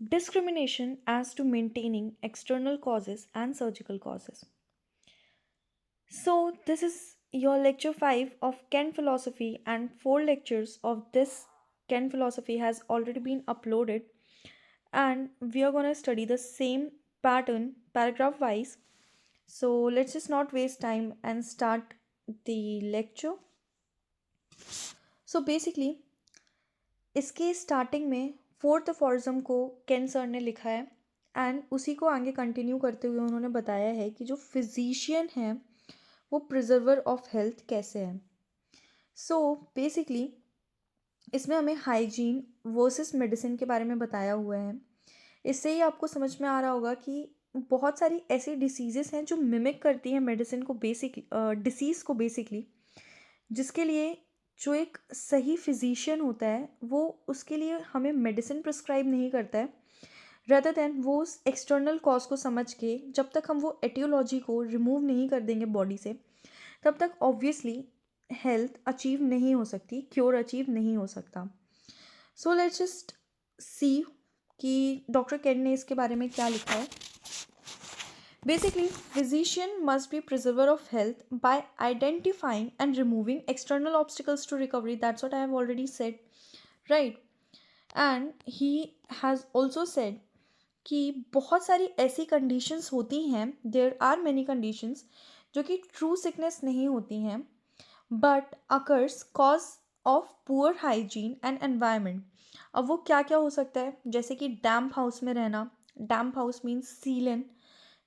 Discrimination as to maintaining external causes and surgical causes. So, this is your lecture 5 of Ken philosophy, and 4 lectures of this Ken philosophy has already been uploaded, and we are going to study the same pattern paragraph wise. So, let's just not waste time and start the lecture. So, basically, इसके starting में fourth aphorism को केन sir ने लिखा है, and उसी को आगे continue करते हुए उन्होंने बताया है कि जो फिजिशियन है वो प्रिजर्वर ऑफ हेल्थ कैसे है. सो बेसिकली इसमें हमें हाइजीन वर्सेस मेडिसिन के बारे में बताया हुआ है. इससे ही आपको समझ में आ रहा होगा कि बहुत सारी ऐसी डिसीजेस हैं जो मिमिक करती हैं मेडिसिन को, बेसिकली डिसीज़ को बेसिकली, जिसके लिए जो एक सही फिजिशियन होता है वो उसके लिए हमें मेडिसिन प्रिस्क्राइब नहीं करता है, रेदर देन वो उस एक्सटर्नल कॉज को समझ के जब तक हम वो एटियोलॉजी को रिमूव नहीं कर देंगे बॉडी से, तब तक ऑब्वियसली हेल्थ अचीव नहीं हो सकती, क्योर अचीव नहीं हो सकता. सो लेट्स जस्ट सी कि डॉक्टर केन ने इसके बारे में क्या लिखा है. Basically, physician must be preserver of health by identifying and removing external obstacles to recovery. That's what I have already said, right? And he has also said कि बहुत सारी ऐसी कंडीशंस होती हैं, देयर आर मैनी कंडीशंस जो कि true sickness नहीं होती हैं, but occurs cause of poor hygiene and environment. अब वो क्या क्या हो सकता है, जैसे कि डैम्प हाउस में रहना. डैम्प हाउस मीन्स सीलन,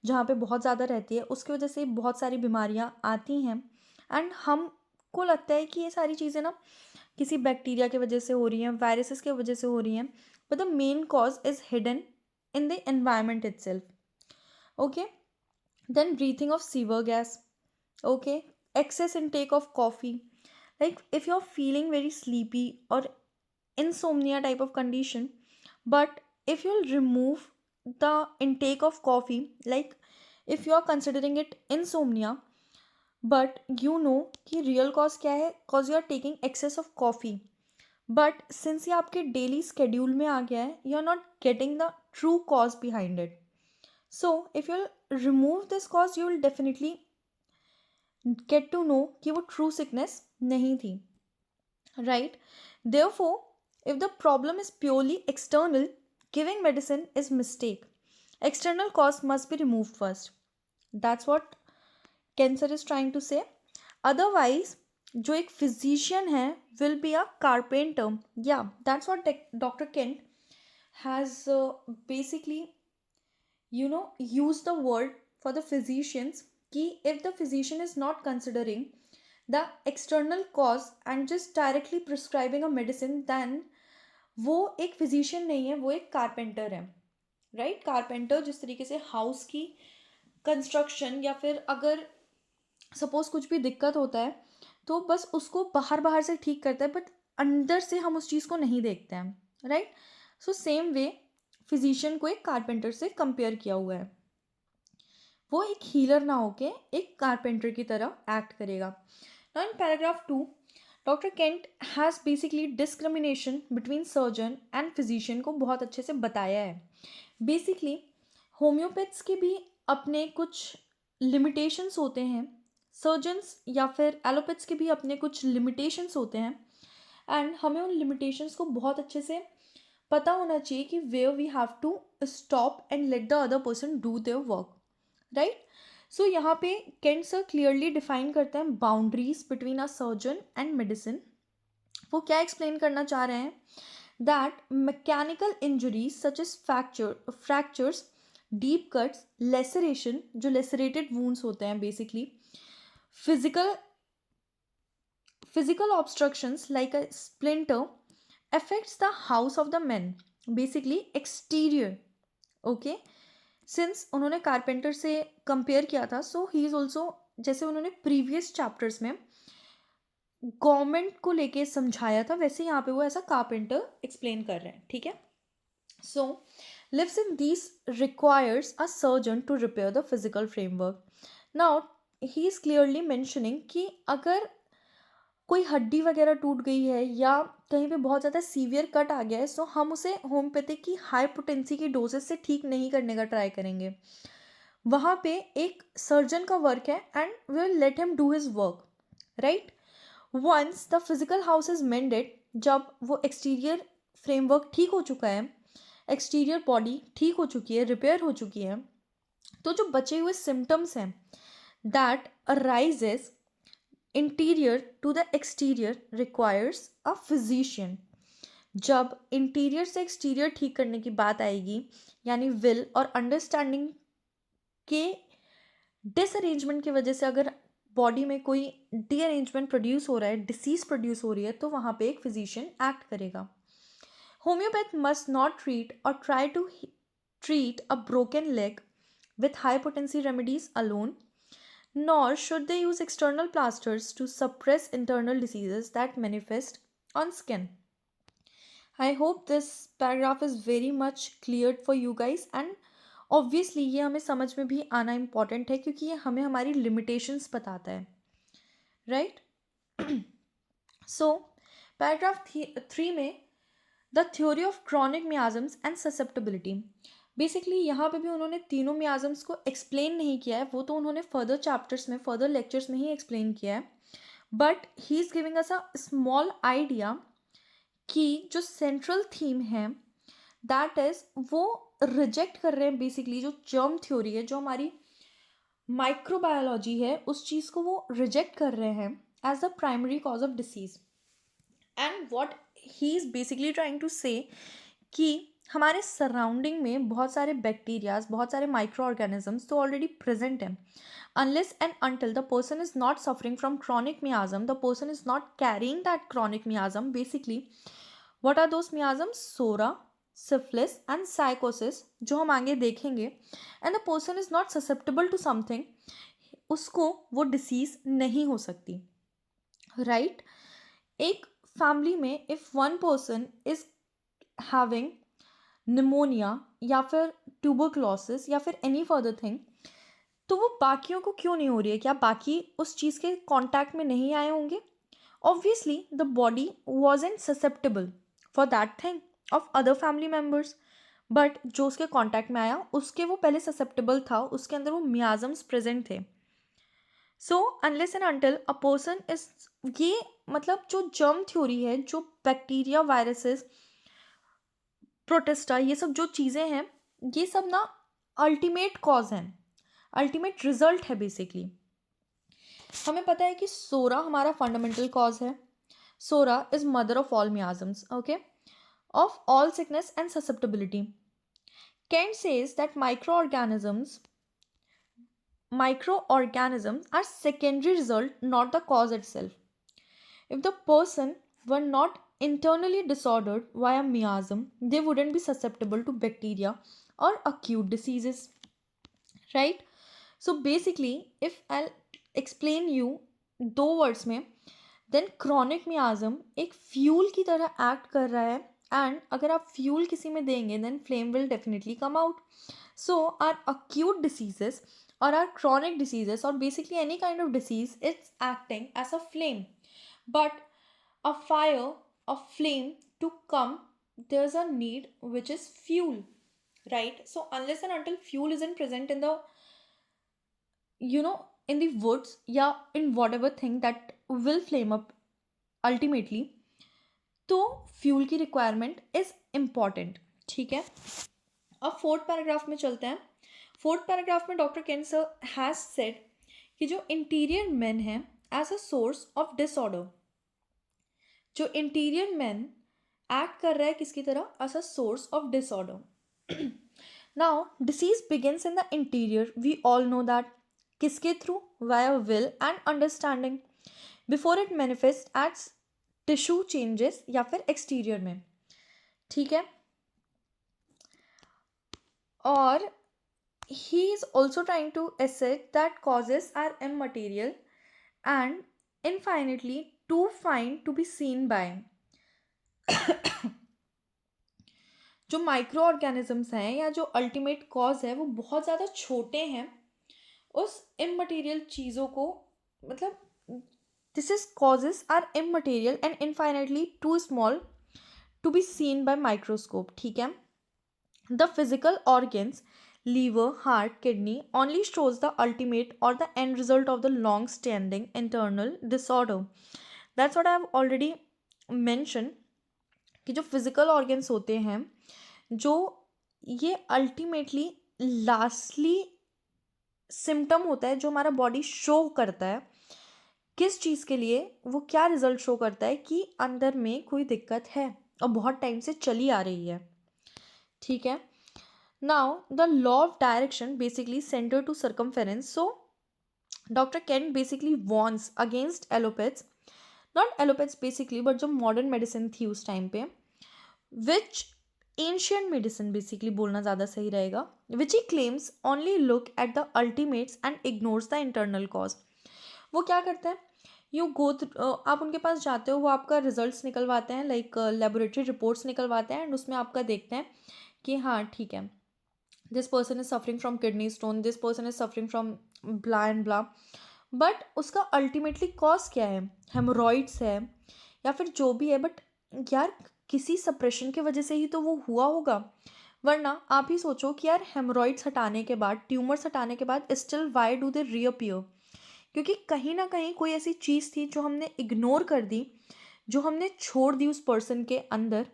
जहाँ पे बहुत ज़्यादा रहती है, उसकी वजह से बहुत सारी बीमारियाँ आती हैं. एंड हमको लगता है कि ये सारी चीज़ें ना किसी बैक्टीरिया की वजह से हो रही हैं, वायरसेस की वजह से हो रही हैं, but the main cause is hidden in the environment itself. Okay, then breathing of sewer gas. Okay, excess intake of coffee, like if you're feeling very sleepy or insomnia type of condition, but if you'll remove the intake of coffee, like if you are considering it insomnia, but you know कि real cause क्या है, cause you are taking excess of coffee, but since ये आपके daily schedule में आ गया है, you are not getting the true cause behind it. So if you remove this cause you will definitely get to know कि वो true sickness नहीं थी, right. Therefore if the problem is purely external, giving medicine is mistake. External cause must be removed first. That's what cancer is trying to say. Otherwise जो एक physician है will be a carpenter. या that's what doctor Kent has basically use the word for the physicians कि if the physician is not considering the external cause and just directly prescribing a medicine, then वो एक physician नहीं है, वो एक carpenter है, right. Carpenter जिस तरीके से हाउस की कंस्ट्रक्शन या फिर अगर सपोज कुछ भी दिक्कत होता है तो बस उसको बाहर बाहर से ठीक करता है, बट अंदर से हम उस चीज़ को नहीं देखते हैं, right. So same way physician को एक कारपेंटर से कंपेयर किया हुआ है. वो एक हीलर ना होके एक कारपेंटर की तरह एक्ट करेगा. Now in paragraph 2, doctor Kent has basically discrimination between surgeon and physician को बहुत अच्छे से बताया है. बेसिकली होम्योपैथ्स के भी अपने कुछ लिमिटेशंस होते हैं, सर्जन्स या फिर एलोपैथ्स के भी अपने कुछ लिमिटेशंस होते हैं, एंड हमें उन लिमिटेशंस को बहुत अच्छे से पता होना चाहिए कि where we have to stop and let the other person do their work, right. So यहाँ पे केंट सर क्लियरली डिफाइन करते हैं boundaries between a surgeon and medicine. वो क्या एक्सप्लेन करना चाह रहे हैं, that mechanical injuries such as fractures, deep cuts, laceration, जो लेसरेटेड वूंड्स होते हैं basically, physical physical obstructions like a splinter affects the house of the men, basically exterior. Okay, since उन्होंने कारपेंटर से कंपेयर किया था, सो ही इज़ ऑल्सो, जैसे उन्होंने previous chapters में गवर्नमेंट को लेके समझाया था, वैसे यहाँ पे वो ऐसा कारपेंटर एक्सप्लेन कर रहे हैं, ठीक है. So lives in this requires a surgeon to repair the physical framework. Now he is clearly mentioning कि अगर कोई हड्डी वगैरह टूट गई है या कहीं पे बहुत ज़्यादा सीवियर कट आ गया है, सो हम उसे होम्योपैथिक की हाई पोटेंसी की डोजेस से ठीक नहीं करने का ट्राई करेंगे। वहाँ पे एक सर्जन का वर्क है and we will let him do his work, right. Once the physical house is mended, जब वो एक्सटीरियर फ्रेमवर्क ठीक हो चुका है, एक्सटीरियर बॉडी ठीक हो चुकी है, रिपेयर हो चुकी है, तो जो बचे हुए सिम्टम्स हैं that arises interior to the exterior requires a physician. जब इंटीरियर से एक्सटीरियर ठीक करने की बात आएगी, यानी विल और अंडरस्टैंडिंग के डिसअरेंजमेंट की वजह से अगर बॉडी में कोई डीअरेंजमेंट प्रोड्यूस हो रहा है, डिसीज प्रोड्यूस हो रही है, तो वहाँ पे एक फिजिशियन एक्ट करेगा। होम्योपैथ मस्ट नॉट ट्रीट और try to treat a broken leg with high potency remedies alone, nor should they use external plasters to suppress internal diseases that manifest on skin. I hope this paragraph is very much cleared for you guys, and obviously ये हमें समझ में भी आना important है क्योंकि ये हमें हमारी limitations बताता है, right? So paragraph 3 में the theory of chronic miasms and susceptibility. Basically यहाँ पे भी उन्होंने तीनों मियाजम्स को एक्सप्लेन नहीं किया है, वो तो उन्होंने फर्दर चैप्टर्स में, फर्दर लेक्चर्स में ही एक्सप्लेन किया है, but he is giving us a small idea कि जो सेंट्रल थीम है दैट इज़ वो रिजेक्ट कर रहे हैं बेसिकली जो जर्म थ्योरी है, जो हमारी माइक्रोबायोलॉजी है, उस चीज़ को वो रिजेक्ट कर रहे हैं as the primary cause of disease. And what he is basically trying to say कि हमारे सराउंडिंग में बहुत सारे बैक्टीरियाज, बहुत सारे माइक्रो ऑर्गेनिजम्स तो ऑलरेडी प्रेजेंट हैं। Unless and until the person is not suffering from chronic miasm, the person is not carrying that chronic miasm. Basically what are those miasms? Psora, syphilis and sycosis, जो हम आगे देखेंगे। And the person is not susceptible to something, उसको वो disease नहीं हो सकती, right. एक फैमिली में if one person is having pneumonia या फिर ट्यूबरक्लोसिस या फिर एनी फर्दर थिंग, तो वो बाकियों को क्यों नहीं हो रही है? क्या बाकी उस चीज़ के कांटेक्ट में नहीं आए होंगे? Obviously the body wasn't susceptible for that thing of other family members, but जो उसके कांटेक्ट में आया उसके वो पहले ससेप्टेबल था, उसके अंदर वो मियाजम्स प्रेजेंट थे। So unless and until a person is, ये मतलब जो जर्म थ्योरी है, जो बैक्टीरिया, वायरसेस, प्रोटेस्टा, ये सब जो चीज़ें हैं, ये सब ना अल्टीमेट कॉज हैं, अल्टीमेट रिजल्ट है बेसिकली। हमें पता है कि सोरा हमारा फंडामेंटल कॉज है। Psora is mother of all miasms, okay, of all sickness and susceptibility. Kent says that microorganisms are secondary result, not the cause itself. If the person were not internally disordered via miasm, they wouldn't be susceptible to bacteria or acute diseases, right? So basically, if I'll explain you दो words में, then chronic मियाजम एक fuel की तरह act कर रहा है, and अगर आप फ्यूल किसी में देंगे then flame will definitely come out. So are acute diseases or our chronic diseases or basically any kind of disease, it's acting as a flame. But a fire, a flame to come, there's a need which is fuel, right? So unless and until fuel isn't present in the, in the woods, yeah, in whatever thing that will flame up ultimately, तो fuel की requirement is important, ठीक है। अब fourth paragraph में चलते हैं। Fourth paragraph में doctor Kent sir has said कि जो इंटीरियर मैन है as a source of disorder, जो इंटीरियर मैन एक्ट कर रहा है किसकी तरह? As a source of disorder. Now disease begins in the interior, we all know that. किसके through? Via will and understanding, before it manifest as tissue changes या फिर exterior में, ठीक है। और he is also trying to assert that causes are immaterial and infinitely too fine to be seen by. जो micro organisms हैं या जो अल्टीमेट कॉज है वो बहुत ज़्यादा छोटे हैं उस इमटेरियल चीज़ों को, मतलब This is causes are immaterial and infinitely too small to be seen by microscope. ठीक है. The physical organs, liver, heart, kidney, only shows the ultimate or the end result of the long standing internal disorder. That's what I have already mentioned कि जो physical organs होते हैं, जो ये ultimately lastly symptom होता है जो हमारा बॉडी शो करता है किस चीज़ के लिए, वो क्या रिजल्ट शो करता है कि अंदर में कोई दिक्कत है और बहुत टाइम से चली आ रही है. ठीक है. Now the law of direction basically centre to circumference. So doctor Kent basically warns against allopaths, not allopaths basically but जो मॉडर्न मेडिसिन थी उस टाइम पे, विच एंशियंट मेडिसिन बेसिकली बोलना ज़्यादा सही रहेगा, which he claims only look at the ultimates and ignores the internal cause. वो क्या करता है, यू गो आप उनके पास जाते हो, वो आपका रिजल्ट्स निकलवाते हैं, लाइक लेबोरेटरी रिपोर्ट्स निकलवाते हैं, एंड उसमें आपका देखते हैं कि हाँ ठीक है, this person is suffering from kidney stone, this person is suffering from blah and blah, but उसका अल्टीमेटली कॉज क्या है, हेमोरॉइड्स है या फिर जो भी है, बट यार किसी सप्रेशन की वजह से ही तो वो हुआ होगा. वरना आप ही सोचो कि यार हेमोरॉइड्स हटाने के बाद, ट्यूमर्स हटाने के बाद still why do they reappear, क्योंकि कहीं ना कहीं कोई ऐसी चीज़ थी जो हमने इग्नोर कर दी, जो हमने छोड़ दी उस पर्सन के अंदर.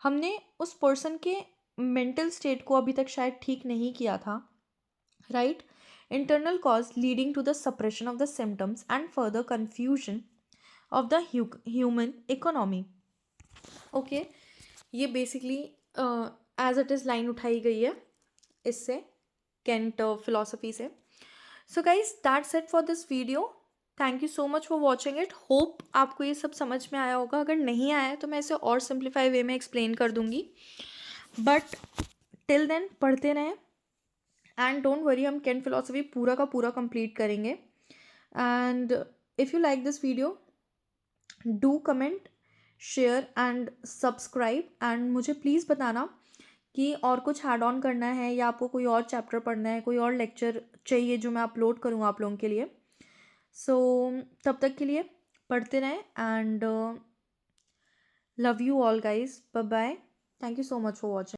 हमने उस पर्सन के मेंटल स्टेट को अभी तक शायद ठीक नहीं किया था, right. Internal cause leading to the suppression of the symptoms and further confusion of the human economy. Okay, ये basically as it is line उठाई गई है इससे, केंट फिलोसफी से. So guys that's it for this video. Thank you so much for watching it. Hope आपको ये सब समझ में आया होगा. अगर नहीं आया है तो मैं इसे और सिंप्लीफाई वे में एक्सप्लेन कर दूंगी. बट टिल देन पढ़ते रहें एंड डोंट वरी, हम केंट फिलोसफी पूरा का पूरा कंप्लीट करेंगे. And if you like this video, do comment, share and subscribe. And मुझे प्लीज़ बताना कि और कुछ ऐड ऑन करना है या आपको कोई और चैप्टर पढ़ना है, कोई और लेक्चर चाहिए जो मैं अपलोड करूँ आप लोगों के लिए. सो तब तक के लिए पढ़ते रहें and love you all guys. Bye bye. Thank you so much for watching.